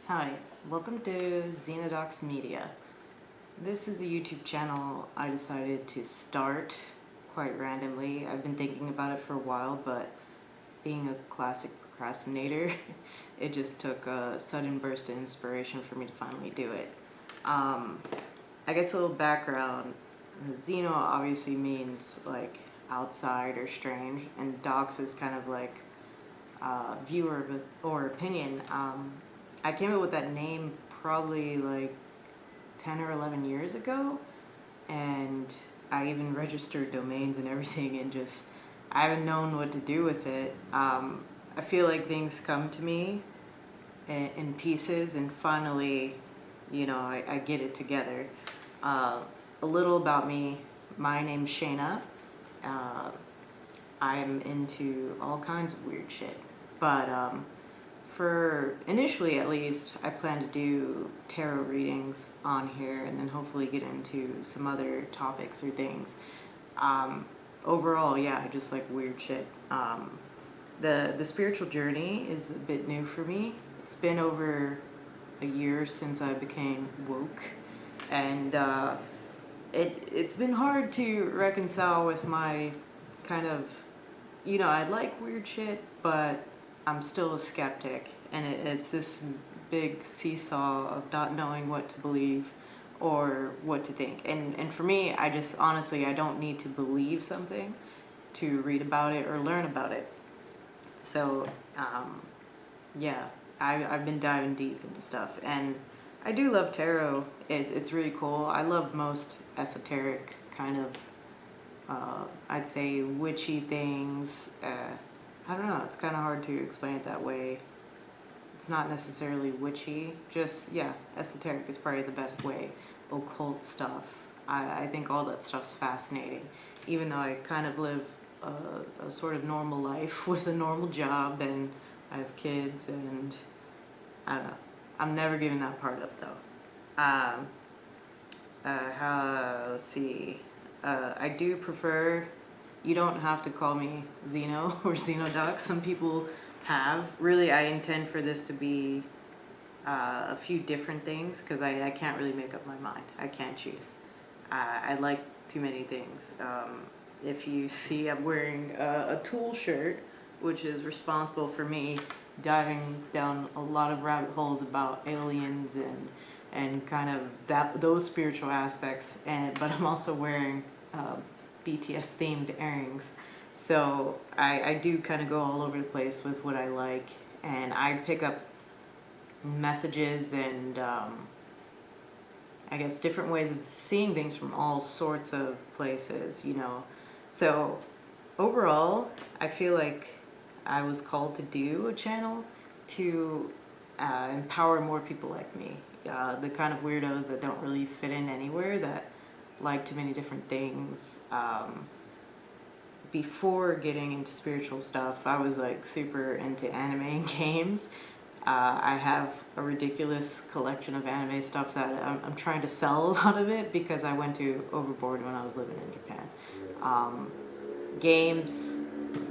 Hi, welcome to Xenodox Media. This is a YouTube channel I decided to start quite randomly. I've been thinking about it for a while, but being a classic procrastinator, it just took a sudden burst of inspiration for me to finally do it. I guess a little background. Xeno obviously means like outside or strange, and dox is kind of like viewer or opinion. I came up with that name probably like 10 or 11 years ago, and I even registered domains and everything, and just I haven't known what to do with it. I feel like things come to me in pieces, and finally, I get it together. A little about me. My name's Shana. I'm into all kinds of weird shit, but for initially at least, I plan to do tarot readings on here and then hopefully get into some other topics or things. Overall, yeah, I just like weird shit. The spiritual journey is a bit new for me. It's been over a year since I became woke, and it's been hard to reconcile with my kind of, I like weird shit, but I'm still a skeptic, and it's this big seesaw of not knowing what to believe or what to think. And for me, I just honestly, I don't need to believe something to read about it or learn about it. So yeah, I've been diving deep into stuff, and I do love tarot. It's really cool. I love most esoteric kind of I'd say witchy things. I don't know, it's kind of hard to explain it that way. It's not necessarily witchy, just, yeah, esoteric is probably the best way. Occult stuff. I think all that stuff's fascinating. Even though I kind of live a sort of normal life with a normal job, and I have kids, and I don't know. I'm never giving that part up, though. Let's see. I do prefer, you don't have to call me Xeno or Xenodox. Some people have. Really, I intend for this to be a few different things, because I can't really make up my mind. I can't choose. I like too many things. If you see, I'm wearing a Tool shirt, which is responsible for me diving down a lot of rabbit holes about aliens and kind of those spiritual aspects. But I'm also wearing BTS themed earrings, so I do kind of go all over the place with what I like, and I pick up messages and I guess different ways of seeing things from all sorts of places, so overall I feel like I was called to do a channel to empower more people like me, the kind of weirdos that don't really fit in anywhere, that like too many different things. Before getting into spiritual stuff, I was like super into anime and games. I have a ridiculous collection of anime stuff that I'm trying to sell a lot of it, because I went to overboard when I was living in Japan. Games,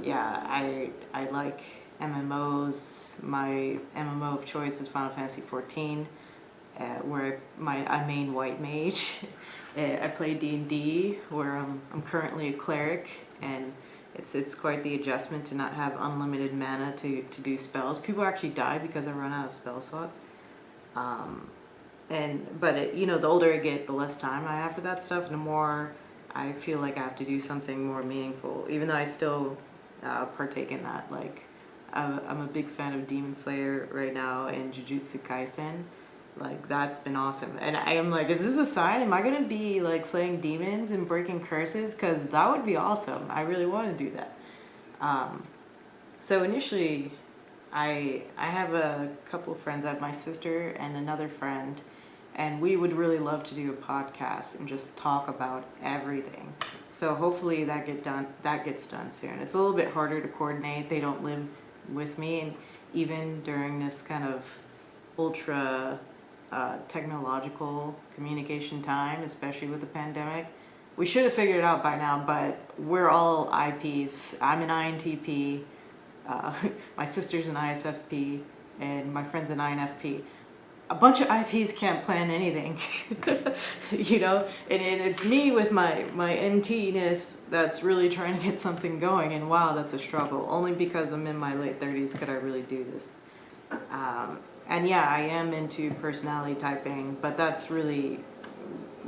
yeah, I like MMOs. My MMO of choice is Final Fantasy 14. Where I main white mage. I play D&D, where I'm currently a cleric, and it's quite the adjustment to not have unlimited mana to do spells. People actually die because I run out of spell slots. But the older I get, the less time I have for that stuff, and the more I feel like I have to do something more meaningful, even though I still partake in that. Like, I'm a big fan of Demon Slayer right now and Jujutsu Kaisen. Like, that's been awesome. And I am like, is this a sign? Am I going to be like slaying demons and breaking curses? Because that would be awesome. I really want to do that. So initially, I have a couple of friends. I have my sister and another friend, and we would really love to do a podcast and just talk about everything. So hopefully that gets done soon. It's a little bit harder to coordinate. They don't live with me, and even during this kind of ultra technological communication time, especially with the pandemic. We should have figured it out by now, but we're all IPs. I'm an INTP, my sister's an ISFP, and my friend's an INFP. a bunch of IPs can't plan anything, you know, and it's me with my NT-ness that's really trying to get something going, and wow, that's a struggle. Only because I'm in my late 30s could I really do this. And yeah, I am into personality typing, but that's really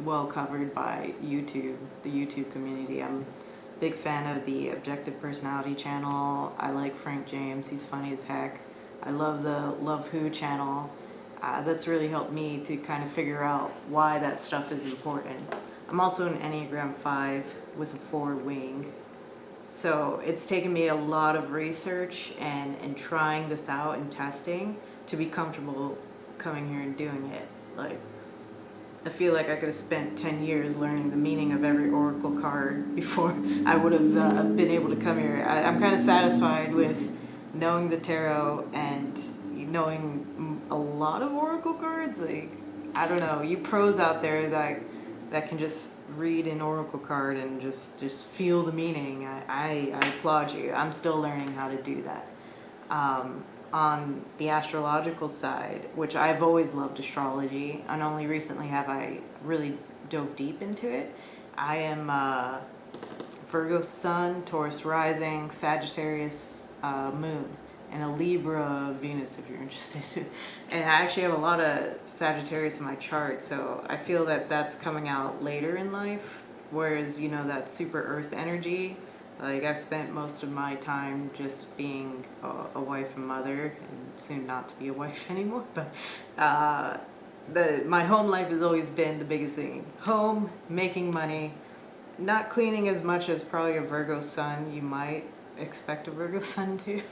well covered by YouTube, the YouTube community. I'm a big fan of the Objective Personality channel. I like Frank James, he's funny as heck. I love the Love Who channel. That's really helped me to kind of figure out why that stuff is important. I'm also an Enneagram 5 with a 4 wing. So it's taken me a lot of research and trying this out and testing to be comfortable coming here and doing it. Like, I feel like I could have spent 10 years learning the meaning of every oracle card before I would have been able to come here. I'm kind of satisfied with knowing the tarot and knowing a lot of oracle cards. Like, I don't know, you pros out there that can just read an oracle card and just feel the meaning. I applaud you. I'm still learning how to do that. On the astrological side, which I've always loved astrology, and only recently have I really dove deep into it. I am Virgo Sun, Taurus Rising, Sagittarius Moon, and a Libra Venus if you're interested. And I actually have a lot of Sagittarius in my chart, so I feel that that's coming out later in life, whereas, you know, that super earth energy, like, I've spent most of my time just being a wife and mother, and soon not to be a wife anymore, but my home life has always been the biggest thing. Home, making money, not cleaning as much as probably a Virgo Sun you might expect a Virgo Sun to.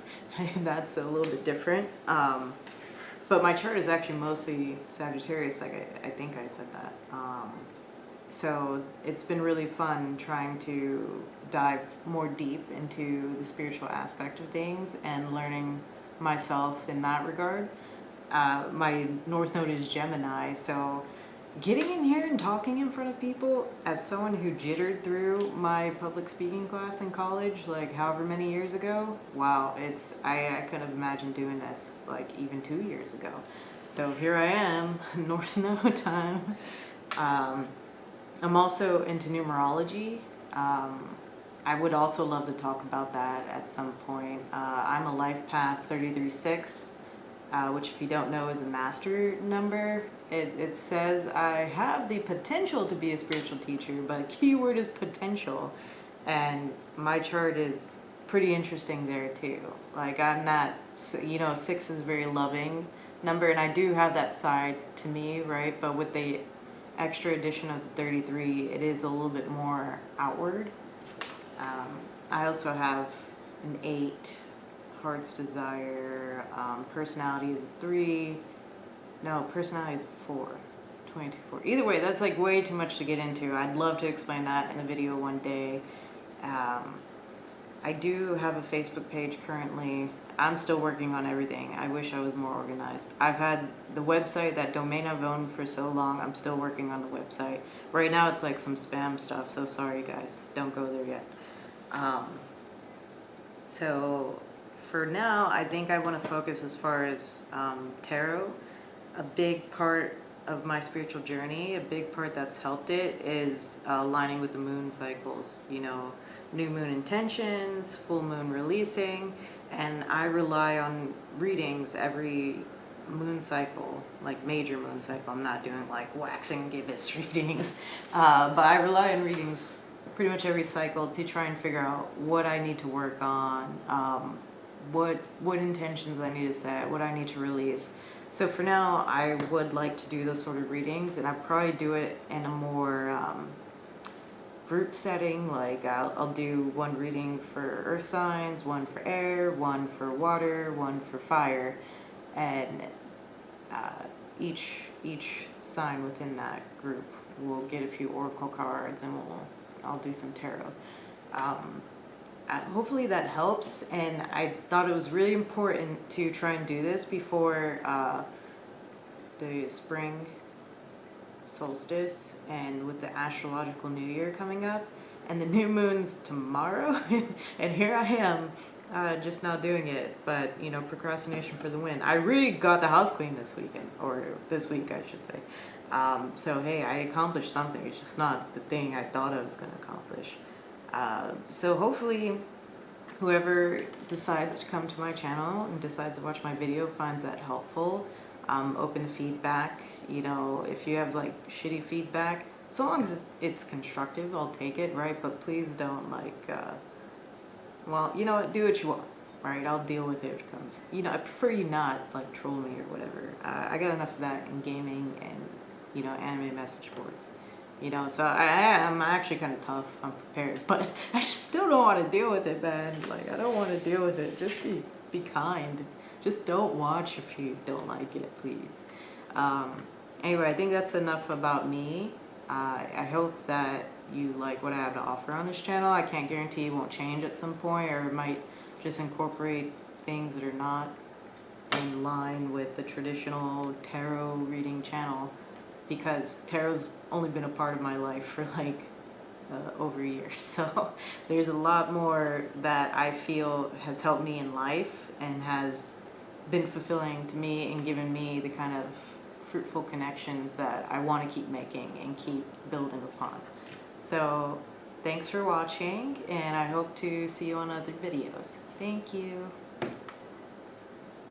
That's a little bit different. But my chart is actually mostly Sagittarius, like I think I said that. So it's been really fun trying to dive more deep into the spiritual aspect of things and learning myself in that regard. My North Node is Gemini, so getting in here and talking in front of people, as someone who jittered through my public speaking class in college, like however many years ago, wow, I couldn't have imagined doing this like even 2 years ago. So here I am, North Node time. I'm also into numerology. I would also love to talk about that at some point. I'm a life path 33-6, which if you don't know is a master number. It says I have the potential to be a spiritual teacher, but keyword is potential. And my chart is pretty interesting there too. Like, I'm not, you know, 6 is a very loving number, and I do have that side to me, right? But with the extra addition of the 33, it is a little bit more outward. I also have an 8, heart's desire, personality is a 3, no, personality is a 4, 22-4. Either way, that's like way too much to get into. I'd love to explain that in a video one day. I do have a Facebook page currently. I'm still working on everything. I wish I was more organized. I've had the website, that domain I've owned for so long, I'm still working on the website. Right now it's like some spam stuff, so sorry guys, don't go there yet. So for now, I think I want to focus as far as tarot. A big part of my spiritual journey, a big part that's helped it is aligning with the moon cycles, you know, new moon intentions, full moon releasing, and I rely on readings every moon cycle, like major moon cycle. I'm not doing like waxing gibbous readings, but I rely on readings pretty much every cycle to try and figure out what I need to work on, what intentions I need to set, what I need to release. So for now, I would like to do those sort of readings, and I probably do it in a more group setting. Like I'll do one reading for earth signs, one for air, one for water, one for fire, and each sign within that group will get a few oracle cards, and I'll do some tarot. Hopefully that helps, and I thought it was really important to try and do this before the spring solstice and with the astrological new year coming up. and the new moon's tomorrow, and here I am, just not doing it. But you know, procrastination for the win. I really got the house clean this weekend, or this week I should say. So hey, I accomplished something. It's just not the thing I thought I was going to accomplish. So hopefully whoever decides to come to my channel and decides to watch my video finds that helpful. Open to feedback. You know, if you have like shitty feedback, so long as it's constructive, I'll take it, right? But please don't like, well, you know what, do what you want, right? I'll deal with it if it comes. You know, I prefer you not like troll me or whatever. I got enough of that in gaming and, you know, anime message boards. You know, so I'm actually kind of tough. I'm prepared, but I just still don't want to deal with it, man. Like, I don't want to deal with it. Just be kind. Just don't watch if you don't like it, please. Anyway, I think that's enough about me. I hope that you like what I have to offer on this channel. I can't guarantee it won't change at some point, or it might just incorporate things that are not in line with the traditional tarot reading channel, because tarot's only been a part of my life for like over a year. So there's a lot more that I feel has helped me in life and has been fulfilling to me and given me the kind of fruitful connections that I want to keep making and keep building upon. So thanks for watching, and I hope to see you on other videos. Thank you.